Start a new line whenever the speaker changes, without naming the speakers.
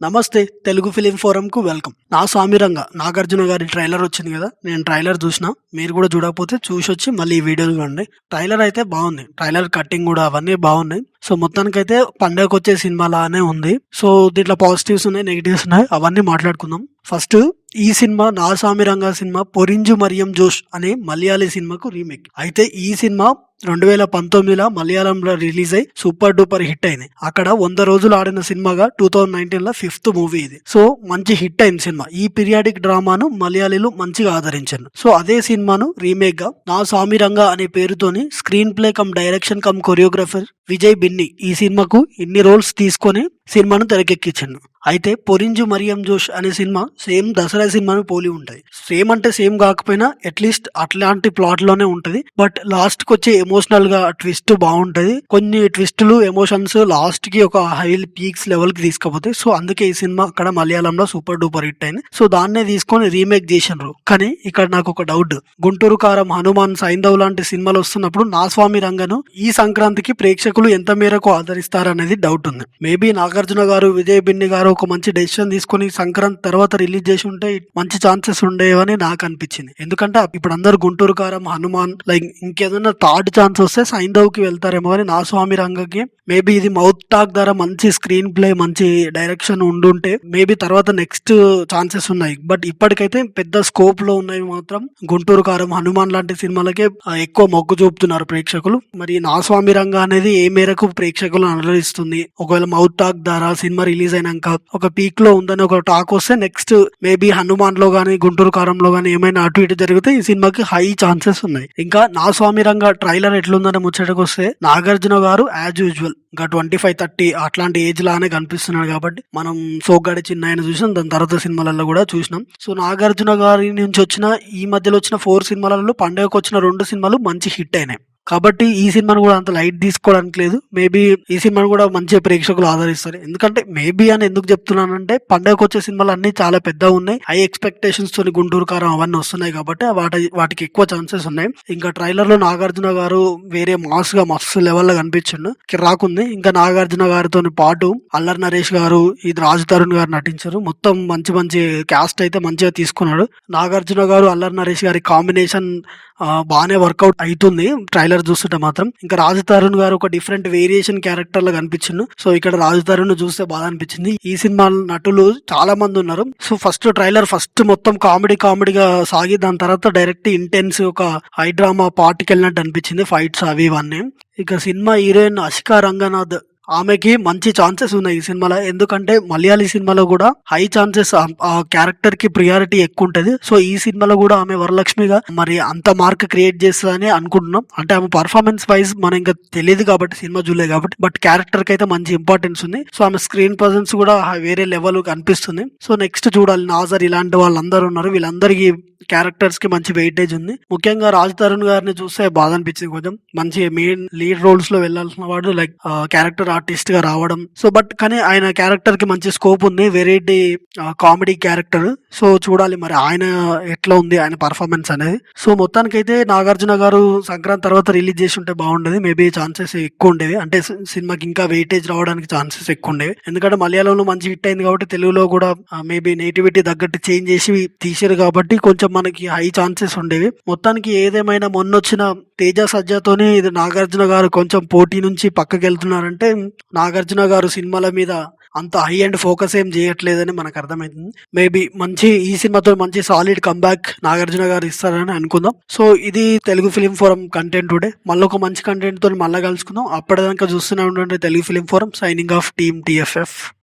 నమస్తే Telugu film forum కు welcome. నా సామిరంగా నాగార్జున గారి ట్రైలర్ వచ్చింది కదా, నేను ట్రైలర్ చూసిన. మీరు కూడా చూడకపోతే చూసొచ్చి మళ్ళీ ఈ వీడియోలు చూడండి. ట్రైలర్ అయితే బాగుంది, ట్రైలర్ కట్టింగ్ కూడా అవన్నీ బాగున్నాయి. సో మొత్తానికైతే పండగకు వచ్చే సినిమా లానే ఉంది. సో దీంట్లో పాజిటివ్స్ ఉన్నాయి, నెగిటివ్స్ ఉన్నాయి, అవన్నీ మాట్లాడుకుందాం. ఫస్ట్ ఈ సినిమా నా సామిరంగా సినిమా పొరింజు మరియం జోష్ అనే మలయాళీ సినిమాకు రీమేక్. అయితే ఈ సినిమా 2019లో మలయాళంలో రిలీజ్ అయి సూపర్ డూపర్ హిట్ అయింది. అక్కడ 100 రోజులు ఆడిన సినిమాగా 2019లో 5th మూవీ ఇది. సో మంచి హిట్ అయింది సినిమా. ఈ పీరియాడిక్ డ్రామాను మలయాళీలు మంచిగా ఆదరించారు. సో అదే సినిమాను రీమేక్ గా నా సామిరంగా అనే పేరుతోని screenplay cum direction cum choreographer Vijay Binni ఈ సినిమాకు ఇన్ని రోల్స్ తీసుకొని సినిమాను తెరకెక్కించాను. అయితే పొరింజు మరియం జోష్ అనే సినిమా సేమ్ దసరా సినిమాను పోలి ఉంటది. సేమ్ అంటే సేమ్ కాకపోయినా అట్లీస్ట్ అట్లాంటి ప్లాట్ లోనే ఉంటది. బట్ లాస్ట్ కి వచ్చే ఎమోషనల్ గా ట్విస్ట్ బాగుంటది. కొన్ని ట్విస్టులు ఎమోషన్స్ లాస్ట్ కి ఒక హై పీక్స్ లెవెల్ కి తీసుకపోతాయి. సో అందుకే ఈ సినిమా అక్కడ మలయాళంలో సూపర్ డూపర్ హిట్ అయింది. సో దాన్నే తీసుకొని రీమేక్ చేసినారు. కానీ ఇక్కడ నాకు ఒక డౌట్, గుంటూరు కారం, హనుమాన్, సైంధవ్ లాంటి సినిమాలు వస్తున్నప్పుడు నా స్వామి రంగను ఈ సంక్రాంతికి ప్రేక్షకులు ఎంత మేరకు ఆదరిస్తారనేది డౌట్ ఉంది. మేబీ నాగార్జున గారు, విజయ్ బిన్ని గారు ఒక మంచి డెసిషన్ తీసుకొని సంక్రాంతి తర్వాత రిలీజ్ చేసి ఉంటే మంచి ఛాన్సెస్ ఉండేవని నాకు అనిపించింది. ఎందుకంటే ఇప్పుడు అందరు గుంటూరు కారం, హనుమాన్ లైక్ ఇంకేదైనా థర్డ్ ఛాన్స్ వస్తే సైంధవ్ కి వెళ్తారేమో అని నా స్వామి రంగకి మేబీ ఇది మౌత్ టాక్ ద్వారా మంచి స్క్రీన్ ప్లే, మంచి డైరెక్షన్ ఉండుంటే మేబీ తర్వాత నెక్స్ట్ ఛాన్సెస్ ఉన్నాయి. బట్ ఇప్పటికైతే పెద్ద స్కోప్ లో ఉన్నాయి మాత్రం గుంటూరు కారం, హనుమాన్ లాంటి సినిమాలకే ఎక్కువ మొగ్గు చూపుతున్నారు ప్రేక్షకులు. మరి నా స్వామి రంగ అనేది ఏ మేరకు ప్రేక్షకులు అలరిస్తుంది? ఒకవేళ మౌత్ టాక్ ద్వారా సినిమా రిలీజ్ అయినాక ఒక పీక్ లో ఉందని ఒక టాక్ వస్తే నెక్స్ట్ మేబీ హనుమాన్ లో గానీ, గుంటూరు కారంలో గానీ ఏమైనా అటు ఇటు జరిగితే ఈ సినిమాకి హై ఛాన్సెస్ ఉన్నాయి. ఇంకా నా స్వామి రంగ ట్రైలర్ ఎట్లుందని ముచ్చటకు వస్తే నాగార్జున గారు యాజ్ యూజువల్ ఇంకా 25-30 అట్లాంటి ఏజ్ లానే కనిపిస్తున్నాడు. కాబట్టి మనం సోగ్గాడి చిన్న ఆయన చూసినాం, దాని తర్వాత సినిమాలలో కూడా చూసినాం. సో నాగార్జున గారి నుంచి వచ్చిన ఈ మధ్యలో వచ్చిన 4 సినిమాలలో పండుగకు వచ్చిన 2 సినిమాలు మంచి హిట్ అయినాయి. కాబట్టి ఈ సినిమాను కూడా అంత లైట్ తీసుకోవడానికి లేదు. మేబీ ఈ సినిమాను కూడా మంచి ప్రేక్షకులు ఆదరిస్తారు. ఎందుకంటే మేబీ అని ఎందుకు చెప్తున్నానంటే పండుగకు వచ్చే సినిమాలు అన్ని చాలా పెద్దగా ఉన్నాయి, హై ఎక్స్పెక్టేషన్స్ తోని గుంటూరు కారం అవన్నీ వస్తున్నాయి కాబట్టి వాటికి ఎక్కువ ఛాన్సెస్ ఉన్నాయి. ఇంకా ట్రైలర్ లో నాగార్జున గారు వేరే మాస్ గా మస్తు లెవెల్ లో కనిపించిండు, రాకుంది. ఇంకా నాగార్జున గారితో పాటు అల్లరి నరేష్ గారు, ఇది రాజ్ తరుణ్ గారు నటించారు. మొత్తం మంచి మంచి క్యాస్ట్ అయితే మంచిగా తీసుకున్నాడు. నాగార్జున గారు, అల్లరి నరేష్ గారి కాంబినేషన్ బాగానే వర్కౌట్ అవుతుంది ట్రైలర్ చూస్తుంటే మాత్రం. ఇంకా రాజ్ తరుణ్ గారు ఒక డిఫరెంట్ వేరియేషన్ క్యారెక్టర్ లో కనిపించిండు. సో ఇక్కడ రాజ్ తరుణ్ చూస్తే బాగా అనిపించింది. ఈ సినిమా నటులు చాలా మంది ఉన్నారు. సో ట్రైలర్ మొత్తం కామెడీగా సాగి దాని తర్వాత డైరెక్ట్ ఇంటెన్స్ ఒక హై డ్రామా పార్ట్కి వెళ్ళినట్టు అనిపించింది, ఫైట్స్ అవి ఇవన్నీ. ఇక సినిమా హీరోయిన్ అశికా రంగనాథ్, ఆమెకి మంచి ఛాన్సెస్ ఉన్నాయి ఈ సినిమాలో. ఎందుకంటే మలయాళీ సినిమాలో కూడా హై ఛాన్సెస్, ఆ క్యారెక్టర్ కి ప్రియారిటీ ఎక్కువ ఉంటది. సో ఈ సినిమాలో కూడా ఆమె వరలక్ష్మిగా మరి అంత మార్క్ క్రియేట్ చేస్తుందని అనుకుంటున్నాం. అంటే ఆమె పర్ఫార్మెన్స్ వైజ్ మనం ఇంకా తెలియదు కాబట్టి, సినిమా చూడలేదు కాబట్టి, బట్ క్యారెక్టర్ కి అయితే మంచి ఇంపార్టెన్స్ ఉంది. సో ఆమె స్క్రీన్ ప్రజెన్స్ కూడా వేరే లెవెల్ కనిపిస్తుంది. సో నెక్స్ట్ చూడాలి. నాజర్ ఇలాంటి వాళ్ళందరూ ఉన్నారు, వీళ్ళందరికీ క్యారెక్టర్స్ కి మంచి వెయిటేజ్ ఉంది. ముఖ్యంగా రాజ్ తరుణ్ గారిని చూస్తే బాధ అనిపించింది. కొంచెం మంచి మెయిన్ లీడ్ రోల్స్ లో వెళ్లాల్సిన వాడు లైక్ క్యారెక్టర్ ఆర్టిస్ట్ గా రావడం. సో బట్ కానీ ఆయన క్యారెక్టర్ కి మంచి స్కోప్ ఉంది, వెరైటీ కామెడీ క్యారెక్టర్. సో చూడాలి మరి ఆయన ఎట్లా ఉంది, ఆయన పర్ఫార్మెన్స్ అనేది. సో మొత్తానికైతే నాగార్జున గారు సంక్రాంతి తర్వాత రిలీజ్ చేసి ఉంటే బాగుండేది. మేబీ ఛాన్సెస్ ఎక్కువ ఉండేవి, అంటే సినిమాకి ఇంకా వెయిటేజ్ రావడానికి ఛాన్సెస్ ఎక్కువ ఉండేవి. ఎందుకంటే మలయాళంలో మంచి హిట్ అయింది కాబట్టి తెలుగులో కూడా మేబీ నేటివిటీ తగ్గట్టు చేంజ్ చేసి తీసారు కాబట్టి కొంచెం మనకి హై ఛాన్సెస్ ఉండేవి. మొత్తానికి ఏదేమైనా మొన్నొచ్చిన తేజ సజ్జతోనే ఇది నాగార్జున గారు కొంచెం పోటీ నుంచి పక్కకి వెళ్తున్నారంటే నాగార్జున గారు సినిమాల మీద అంత హై అండ్ ఫోకస్ ఏం చేయట్లేదని మనకు అర్థమైంది. మేబీ ఈ సినిమాతో మంచి సాలిడ్ కంబ్యాక్ నాగార్జున గారు ఇస్తారని అనుకుందాం. సో ఇది Telugu film forum content today. మళ్ళీ ఒక మంచి కంటెంట్ తో మళ్ళీ కలుసుకుందాం. అప్పటిదాకా చూస్తూనే ఉండండి Telugu film forum. Signing off team TFF.